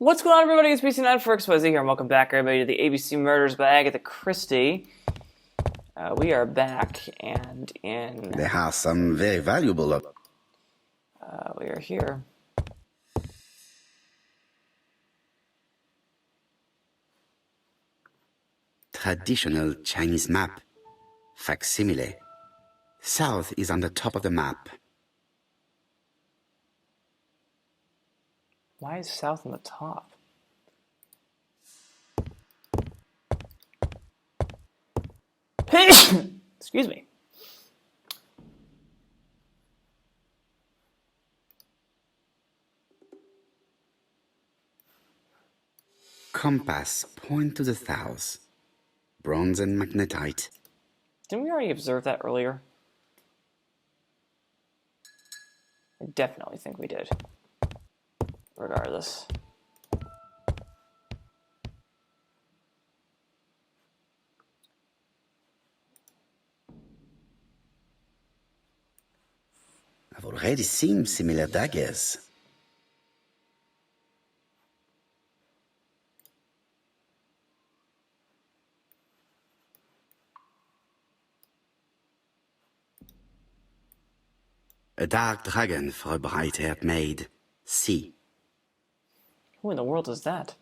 What's going on, everybody? It's PC9 for XYZ here, and welcome back, everybody, to the ABC Murders by Agatha Christie. We are back, and They have some very valuable... we are here. Traditional Chinese map. Facsimile. South is on the top of the map. Why is south on the top? Excuse me. Compass point to the south. Bronze and magnetite. Didn't we already observe that earlier? I definitely think we did. Regardless. I've already seen similar daggers. A dark dragon for a bright-haired maid. See. Who in the world is that?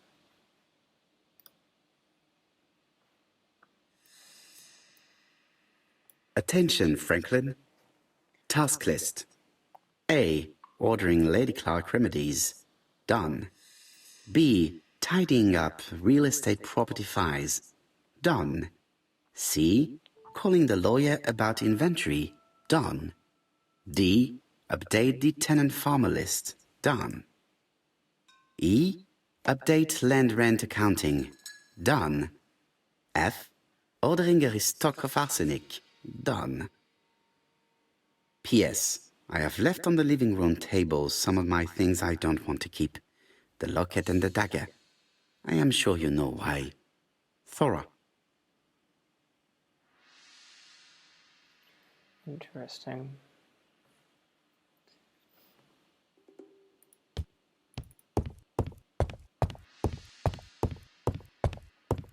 Attention, Franklin. Task list. A. Ordering Lady Clark remedies. Done. B. Tidying up real estate property files. Done. C. Calling the lawyer about inventory. Done. D. Update the tenant farmer list. Done. E. Update land rent accounting. Done. F. Ordering a restock of arsenic. Done. P.S. I have left on the living room table some of my things I don't want to keep. The locket and the dagger. I am sure you know why. Thora. Interesting.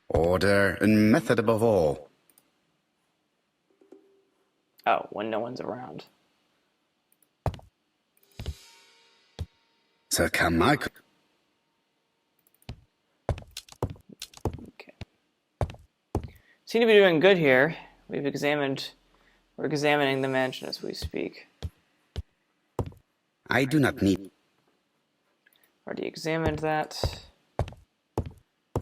Order and method above all. Oh, when no one's around. Sir Carmichael. Okay. Seem to be doing good here. We're examining the mansion as we speak. I do not need... Already examined that.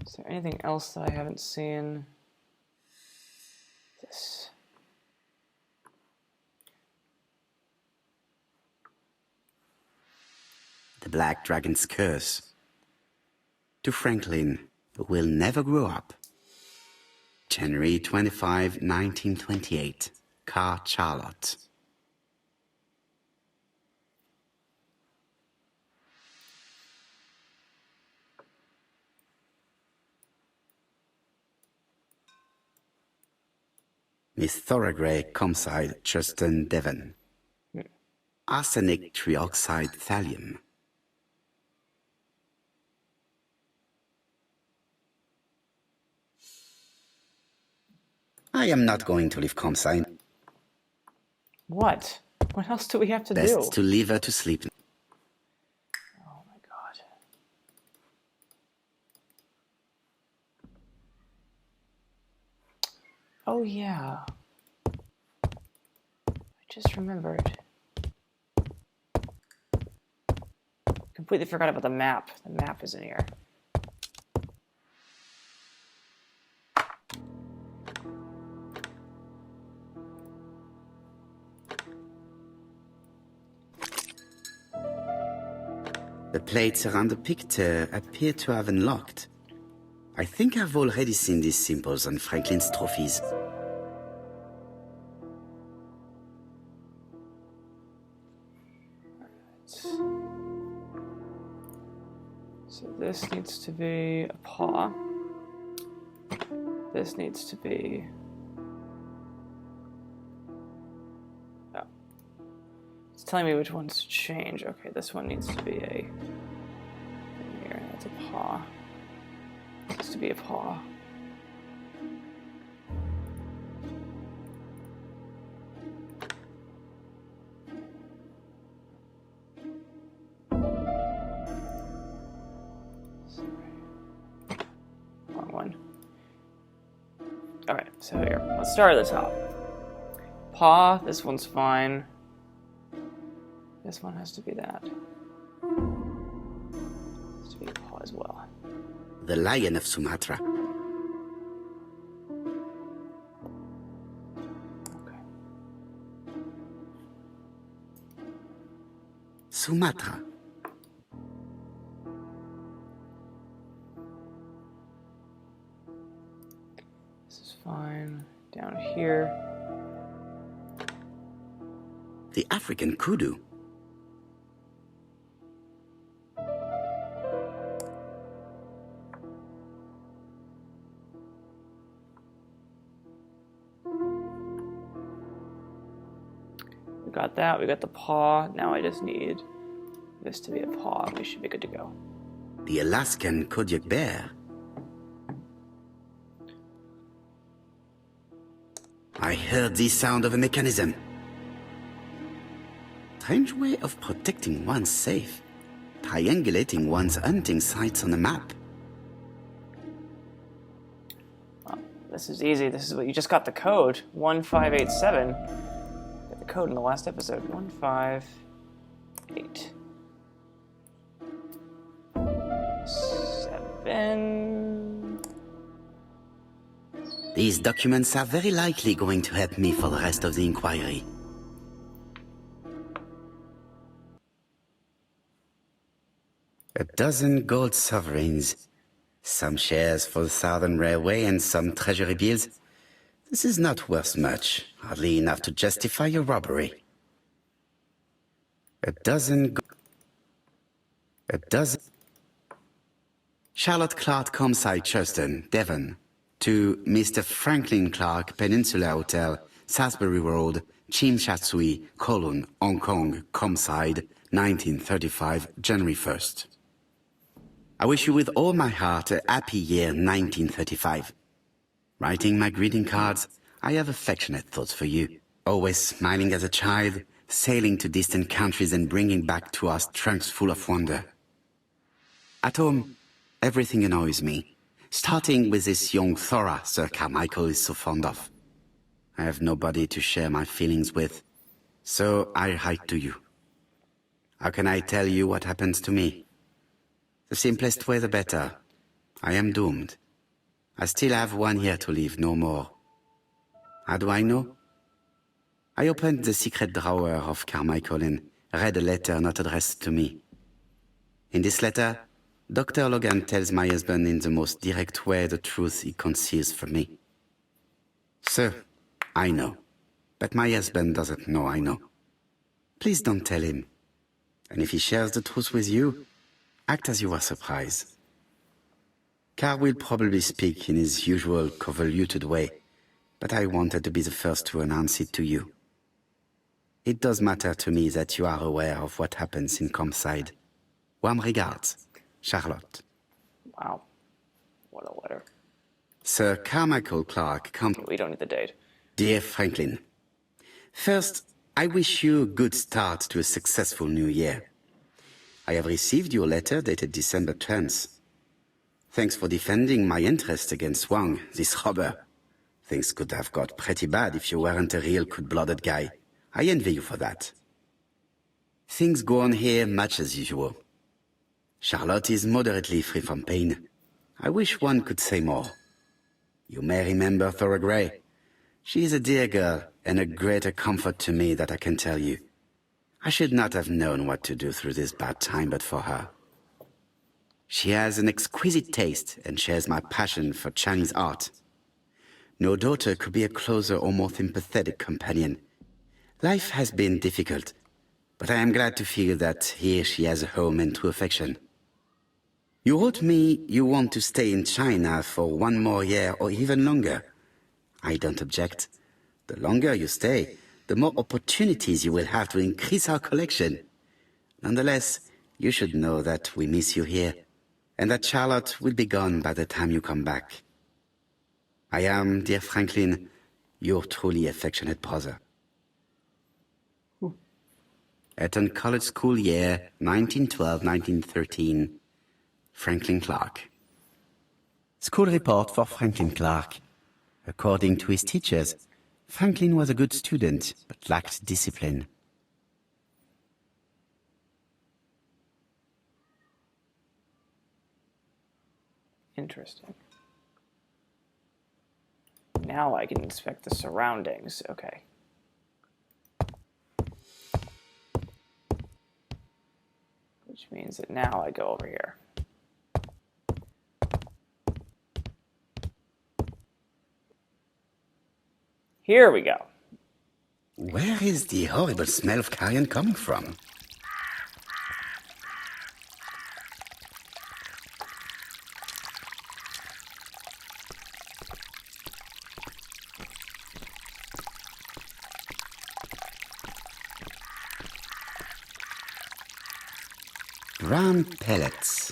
Is there anything else that I haven't seen? This. The Black Dragon's Curse. To Franklin, who will never grow up. January 25, 1928. Car Charlotte. Miss Thoragray, Comside, Justin Devon. Arsenic trioxide thallium. I am not going to leave Comside. What? What else do we have to do? Best to leave her to sleep. Oh my god. Oh yeah. I just remembered. Completely forgot about the map. The map is in here. The plates around the picture appear to have unlocked. I think I've already seen these symbols on Franklin's trophies. So this needs to be a paw. This needs to be... Oh. It's telling me which ones to change. Okay, this one needs to be a... Here, that's a paw. Has to be a paw. Wrong one. Alright, so here. Let's start at the top. Paw, this one's fine. This one has to be that. Has to be a paw as well. The Lion of Sumatra. Okay. Sumatra. This is fine. Down here. The African kudu. We got that. We got the paw. Now I just need this to be a paw. We should be good to go. The Alaskan Kodiak bear. I heard the sound of a mechanism. Strange way of protecting one's safe. Triangulating one's hunting sites on a map. This is easy. This is what you just got the code. 1587. Got the code in the last episode. 158. 7. These documents are very likely going to help me for the rest of the inquiry. A dozen gold sovereigns. Some shares for the Southern Railway and some treasury bills. This is not worth much, hardly enough to justify your robbery. A dozen... Charlotte Clark, Comside, Churston, Devon. To Mr. Franklin Clark, Peninsula Hotel, Salisbury Road, Chim Sha Tsui, Kowloon, Hong Kong, Comside, 1935, January 1st. I wish you with all my heart a happy year 1935. Writing my greeting cards, I have affectionate thoughts for you. Always smiling as a child, sailing to distant countries and bringing back to us trunks full of wonder. At home, everything annoys me. Starting with this young Thora Sir Carmichael is so fond of. I have nobody to share my feelings with, so I write to you. How can I tell you what happens to me? The simplest way the better. I am doomed. I still have 1 year to live, no more. How do I know? I opened the secret drawer of Carmichael and read a letter not addressed to me. In this letter, Dr. Logan tells my husband in the most direct way the truth he conceals from me. Sir, I know. But my husband doesn't know I know. Please don't tell him. And if he shares the truth with you, act as you are surprised. Carl will probably speak in his usual convoluted way, but I wanted to be the first to announce it to you. It does matter to me that you are aware of what happens in Comside. Warm regards, Charlotte. Wow. What a letter. Sir Carmichael Clark, We don't need the date. Dear Franklin, first, I wish you a good start to a successful new year. I have received your letter dated December 10th. Thanks for defending my interest against Wang, this robber. Things could have got pretty bad if you weren't a real cold-blooded guy. I envy you for that. Things go on here much as usual. Charlotte is moderately free from pain. I wish one could say more. You may remember Thora Gray. She is a dear girl and a greater comfort to me that I can tell you. I should not have known what to do through this bad time but for her. She has an exquisite taste and shares my passion for Chinese art. No daughter could be a closer or more sympathetic companion. Life has been difficult, but I am glad to feel that here she has a home and true affection. You wrote me you want to stay in China for 1 more year or even longer. I don't object. The longer you stay, the more opportunities you will have to increase our collection. Nonetheless, you should know that we miss you here. and that Charlotte will be gone by the time you come back. I am, dear Franklin, your truly affectionate brother. Eton College School Year 1912-1913, Franklin Clark. School report for Franklin Clark. According to his teachers, Franklin was a good student, but lacked discipline. Interesting. Now I can inspect the surroundings. Okay. Which means that now I go over here. Here we go. Where is the horrible smell of carrion coming from? Brown pellets.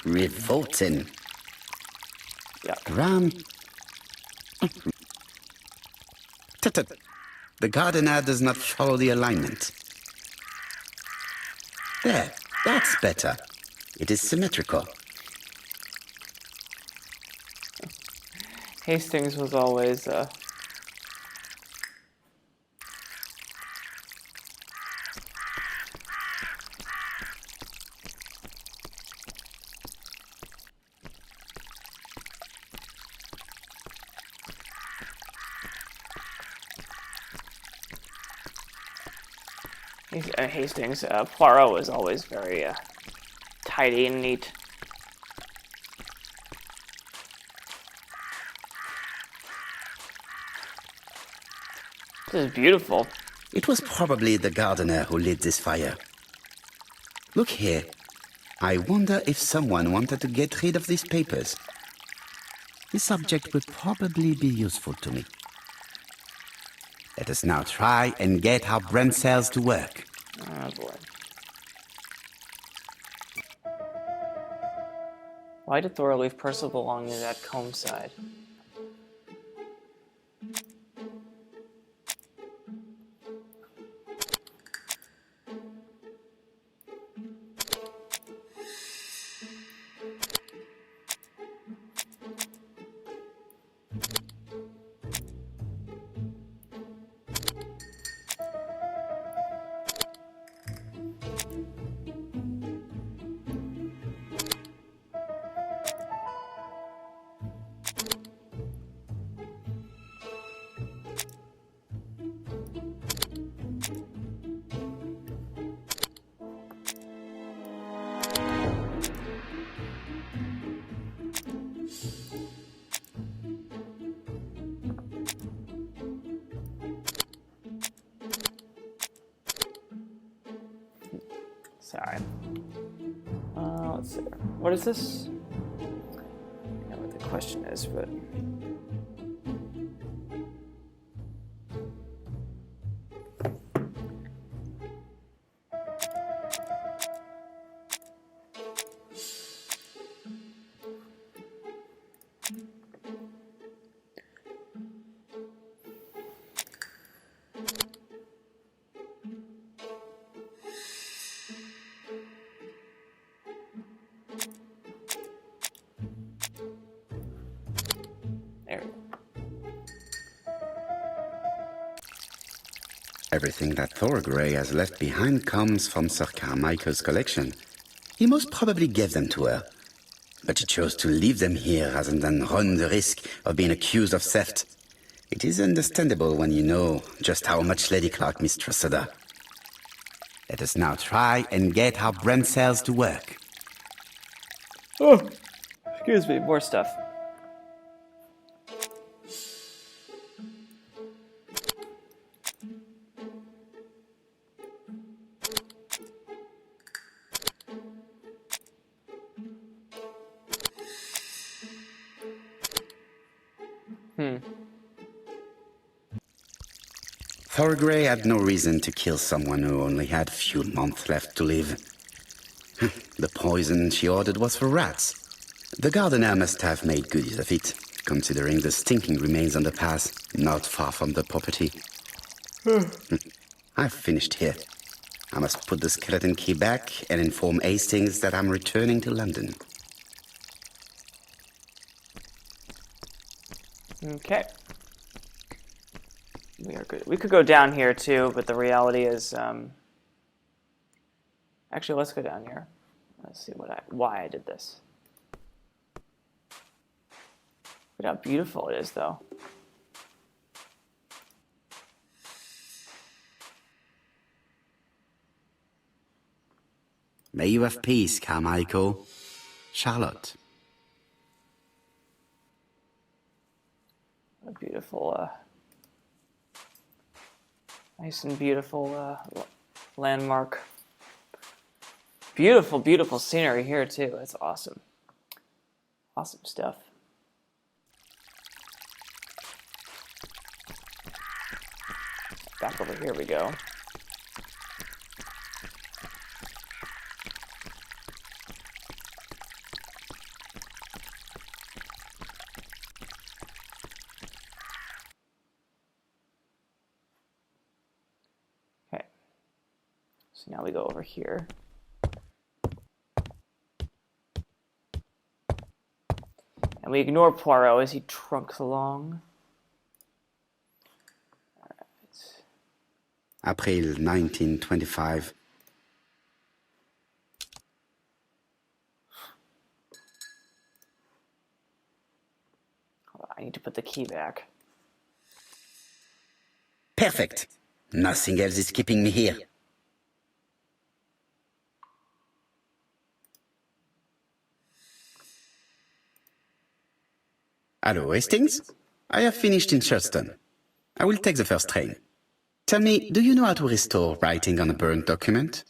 Revolting. Yeah. Brown... Tut-tut. The gardener does not follow the alignment. There, that's better. It is symmetrical. Hastings was always Hastings. Poirot was always very tidy and neat. This is beautiful. It was probably the gardener who lit this fire. Look here. I wonder if someone wanted to get rid of these papers. This object will probably be useful to me. Let us now try and get our brain cells to work. Oh boy. Why did Thor leave Percival along near that comb side? Sorry. Let's see. What is this? I know what the question is, but... There we go. Everything that Thorgray has left behind comes from Sir Carmichael's collection. He most probably gave them to her, but she chose to leave them here rather than run the risk of being accused of theft. It is understandable when you know just how much Lady Clark mistrusted her. Let us now try and get our brain cells to work. Oh, excuse me, more stuff. Thorgray had no reason to kill someone who only had few months left to live. The poison she ordered was for rats. The gardener must have made good use of it, considering the stinking remains on the path, not far from the property. I've finished here. I must put the skeleton key back and inform Hastings that I'm returning to London. Okay. We are good. We could go down here too, but the reality is, actually, let's go down here. Let's see why I did this. Look how beautiful it is, though. May you have peace, Carmichael. Charlotte. A beautiful, nice and beautiful landmark. Beautiful, beautiful scenery here, too. That's awesome. Awesome stuff. Back over here we go. Okay. So now we go over here. And we ignore Poirot as he trunks along. April 1925. Hold on, I need to put the key back. Perfect. Nothing else is keeping me here. Hello, Hastings? I have finished in Charleston. I will take the first train. Tell me, do you know how to restore writing on a burnt document?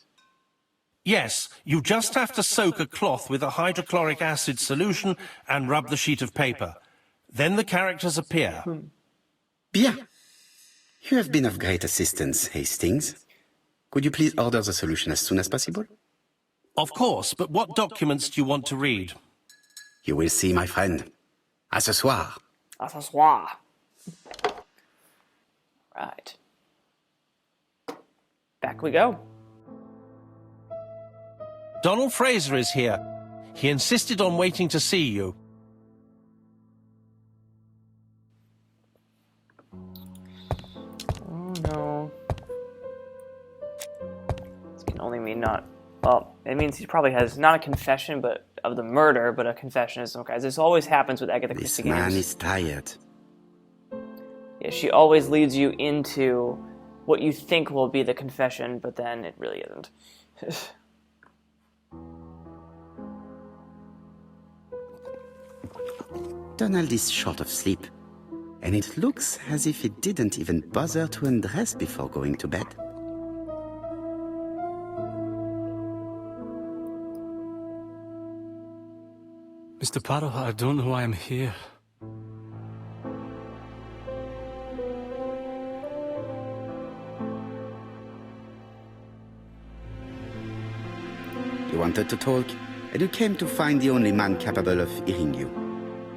Yes, you just have to soak a cloth with a hydrochloric acid solution and rub the sheet of paper. Then the characters appear. Bien. You have been of great assistance, Hastings. Could you please order the solution as soon as possible? Of course, but what documents do you want to read? You will see, my friend. À ce soir. À ce soir. Right. Back we go. Donald Fraser is here. He insisted on waiting to see you. Oh no. This can only mean not... Well, it means he probably has not a confession but of the murder, but a confession of some kind. This always happens with Agatha Christie This man games. is tired. Yeah, she always leads you into what you think will be the confession, but then it really isn't. Donald is short of sleep, and it looks as if he didn't even bother to undress before going to bed. Mr. Poirot, I don't know why I'm here. You wanted to talk, and you came to find the only man capable of hearing you.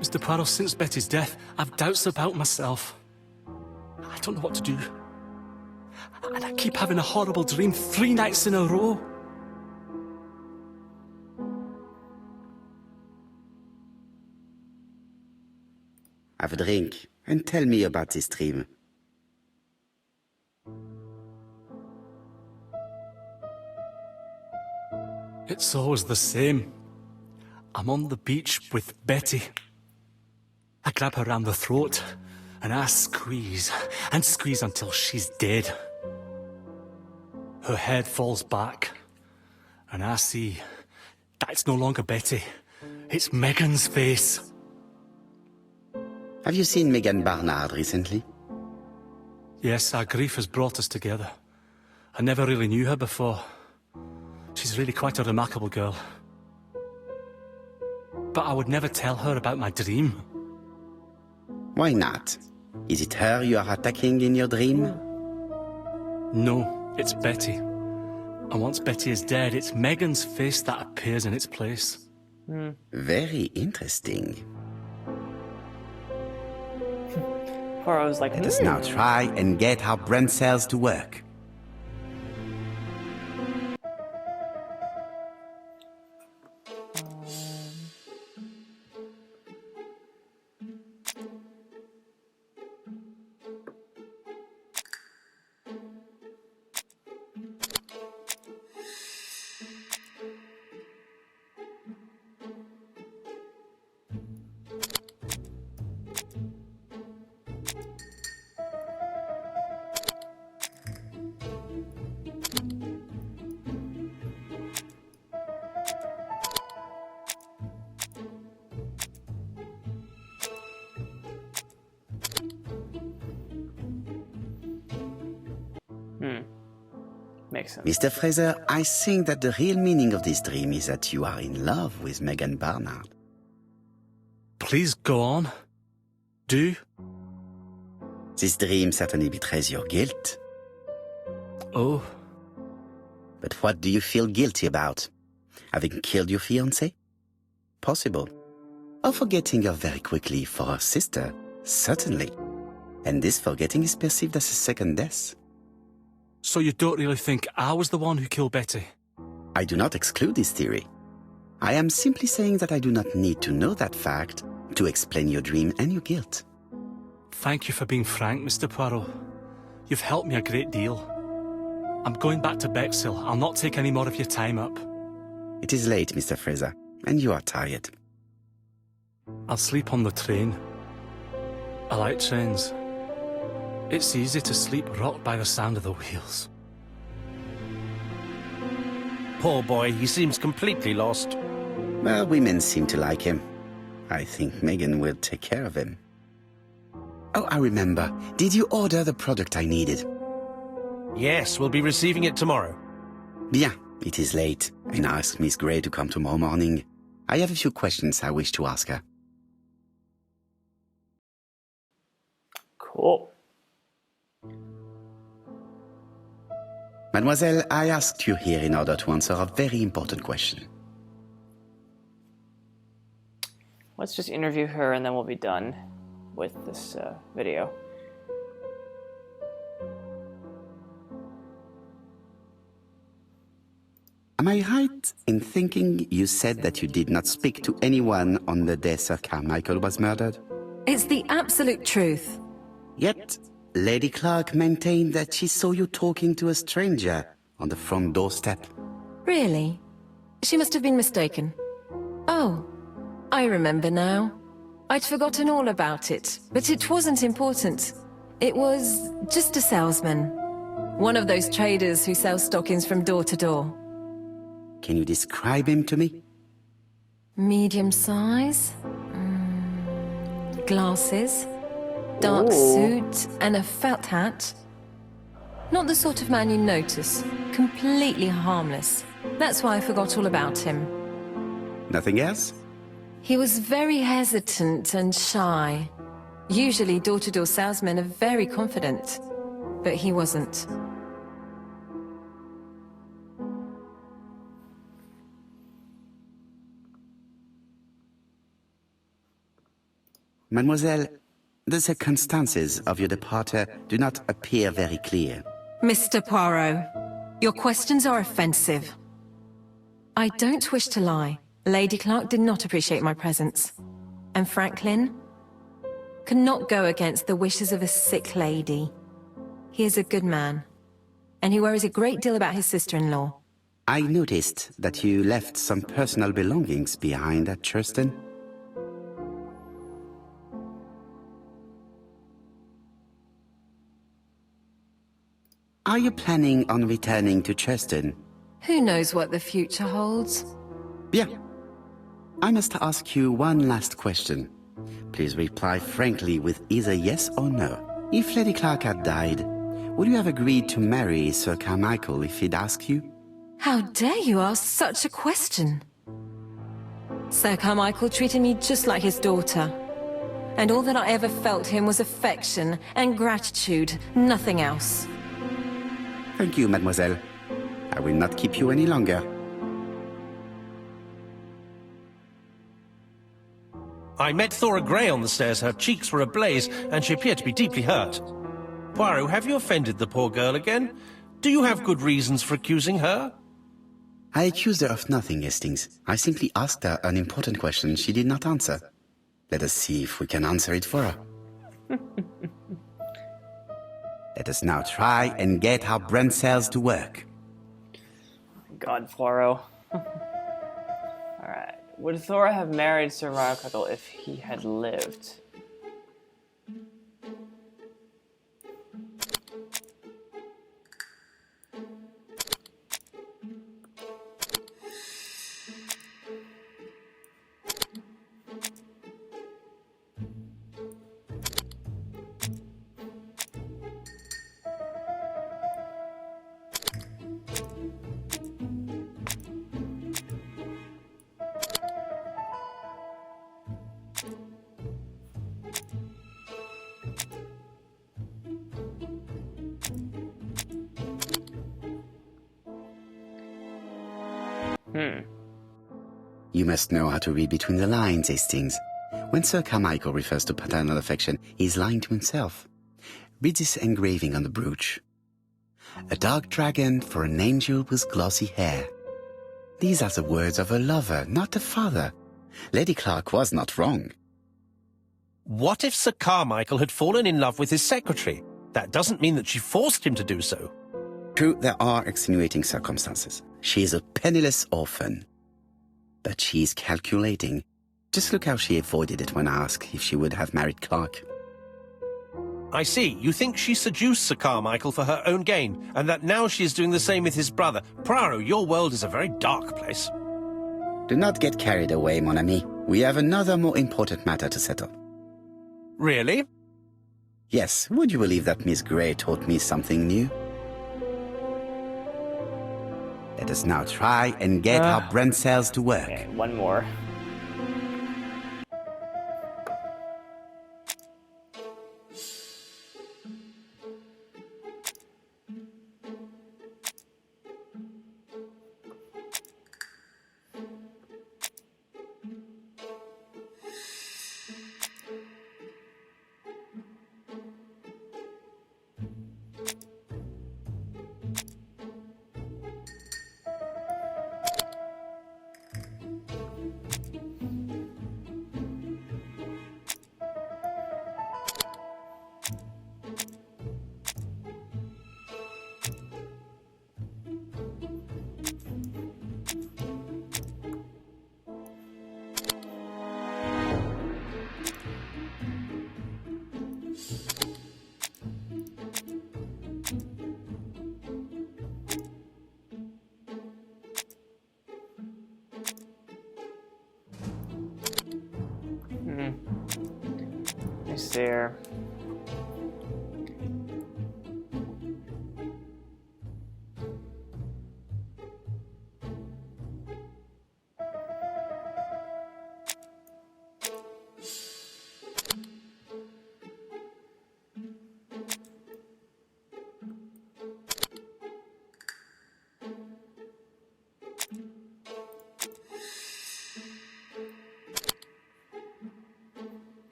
Mr. Poirot, since Betty's death, I've doubts about myself. I don't know what to do. And I keep having a horrible dream 3 nights in a row. Have a drink, and tell me about this dream. It's always the same. I'm on the beach with Betty. I grab her around the throat, and I squeeze, and squeeze until she's dead. Her head falls back, and I see that it's no longer Betty. It's Megan's face. Have you seen Megan Barnard recently? Yes, our grief has brought us together. I never really knew her before. She's really quite a remarkable girl. But I would never tell her about my dream. Why not? Is it her you are attacking in your dream? No, it's Betty. And once Betty is dead, it's Megan's face that appears in its place. Very interesting. Poirot's like, Let us now try and get our brain cells to work. makes sense. Mr. Fraser, I think that the real meaning of this dream is that you are in love with Megan Barnard. Please go on. Do. This dream certainly betrays your guilt. Oh. But what do you feel guilty about? Having killed your fiancé? Possible. Or forgetting her very quickly for her sister? Certainly. And this forgetting is perceived as a second death. So you don't really think I was the one who killed Betty? I do not exclude this theory. I am simply saying that I do not need to know that fact to explain your dream and your guilt. Thank you for being frank, Mr. Poirot. You've helped me a great deal. I'm going back to Bexhill. I'll not take any more of your time up. It is late, Mr. Fraser, and you are tired. I'll sleep on the train. I like trains. It's easy to sleep rocked by the sound of the wheels. Poor boy, he seems completely lost. Well, women seem to like him. I think Megan will take care of him. Oh, I remember. Did you order the product I needed? Yes, we'll be receiving it tomorrow. Bien, it is late, and I asked Miss Gray to come tomorrow morning. I have a few questions I wish to ask her. Cool. Mademoiselle, I asked you here in order to answer a very important question. Let's just interview her and then we'll be done with this video. Am I right in thinking you said that you did not speak to anyone on the day Sir Carmichael was murdered? It's the absolute truth. Yet, Lady Clark maintained that she saw you talking to a stranger on the front doorstep. Really? She must have been mistaken. Oh, I remember now. I'd forgotten all about it, but it wasn't important. It was just a salesman. One of those traders who sell stockings from door to door. Can you describe him to me? Medium size? Glasses? Dark suit and a felt hat. Not the sort of man you notice. Completely harmless. That's why I forgot all about him. Nothing else? He was very hesitant and shy. Usually door-to-door salesmen are very confident. But he wasn't. Mademoiselle, the circumstances of your departure do not appear very clear. Mr. Poirot, your questions are offensive. I don't wish to lie. Lady Clark did not appreciate my presence. And Franklin cannot go against the wishes of a sick lady. He is a good man, and he worries a great deal about his sister-in-law. I noticed that you left some personal belongings behind at Churston. Are you planning on returning to Churston? Who knows what the future holds? Bien. I must ask you one last question. Please reply frankly with either yes or no. If Lady Clark had died, would you have agreed to marry Sir Carmichael if he'd asked you? How dare you ask such a question? Sir Carmichael treated me just like his daughter. And all that I ever felt him was affection and gratitude, nothing else. Thank you, mademoiselle. I will not keep you any longer. I met Thora Grey on the stairs. Her cheeks were ablaze, and she appeared to be deeply hurt. Poirot, have you offended the poor girl again? Do you have good reasons for accusing her? I accused her of nothing, Hastings. I simply asked her an important question she did not answer. Let us see if we can answer it for her. Let us now try and get our brain cells to work. God, Poirot. Alright. Would Thora have married Sir Rycuckle if he had lived? You must know how to read between the lines, Hastings. When Sir Carmichael refers to paternal affection, he is lying to himself. Read this engraving on the brooch. A dark dragon for an angel with glossy hair. These are the words of a lover, not a father. Lady Clark was not wrong. What if Sir Carmichael had fallen in love with his secretary? That doesn't mean that she forced him to do so. True, there are extenuating circumstances. She is a penniless orphan. But she is calculating. Just look how she avoided it when asked if she would have married Clark. I see. You think she seduced Sir Carmichael for her own gain, and that now she is doing the same with his brother. Poirot, your world is a very dark place. Do not get carried away, mon ami. We have another more important matter to settle. Really? Yes, would you believe that Miss Grey taught me something new? Let us now try and get our brain cells to work. Okay, one more. Nice there.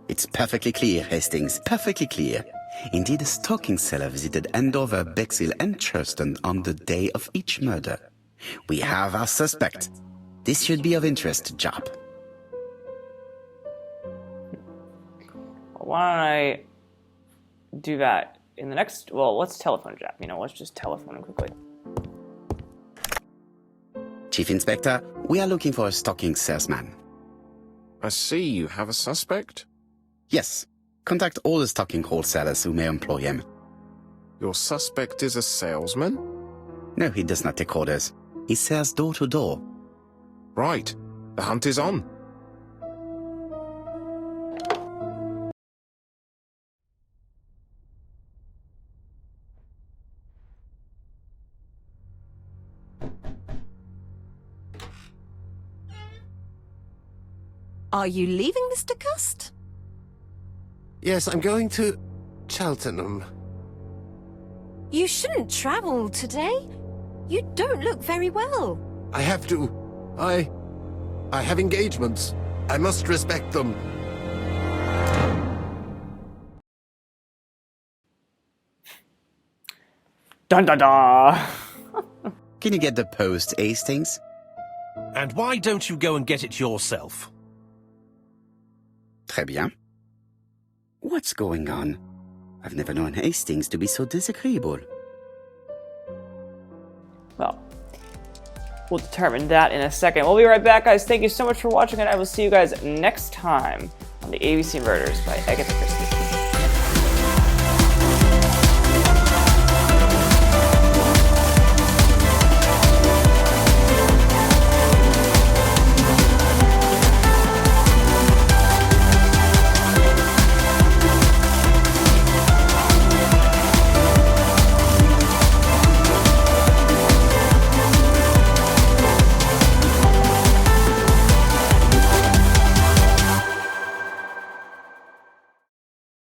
It's perfectly clear, Hastings, perfectly clear. Indeed, a stocking seller visited Andover, Bexhill, and Churston on the day of each murder. We have our suspect. This should be of interest, Jap. Why don't I do that in the next... Well, let's telephone Jap. You know, let's just telephone him quickly. Chief Inspector, we are looking for a stocking salesman. I see you have a suspect. Yes. Contact all the stocking wholesalers who may employ him. Your suspect is a salesman? No, he does not take orders. He sells door to door. Right. The hunt is on. Are you leaving, Mr. Cust? Yes, I'm going to Cheltenham. You shouldn't travel today. You don't look very well. I have to. I have engagements. I must respect them. Dun dun dun! Can you get the post, Hastings? And why don't you go and get it yourself? Très bien. What's going on? I've never known Hastings to be so disagreeable. Well, we'll determine that in a second. We'll be right back, guys. Thank you so much for watching, and I will see you guys next time on the ABC Murders by Agatha Christie.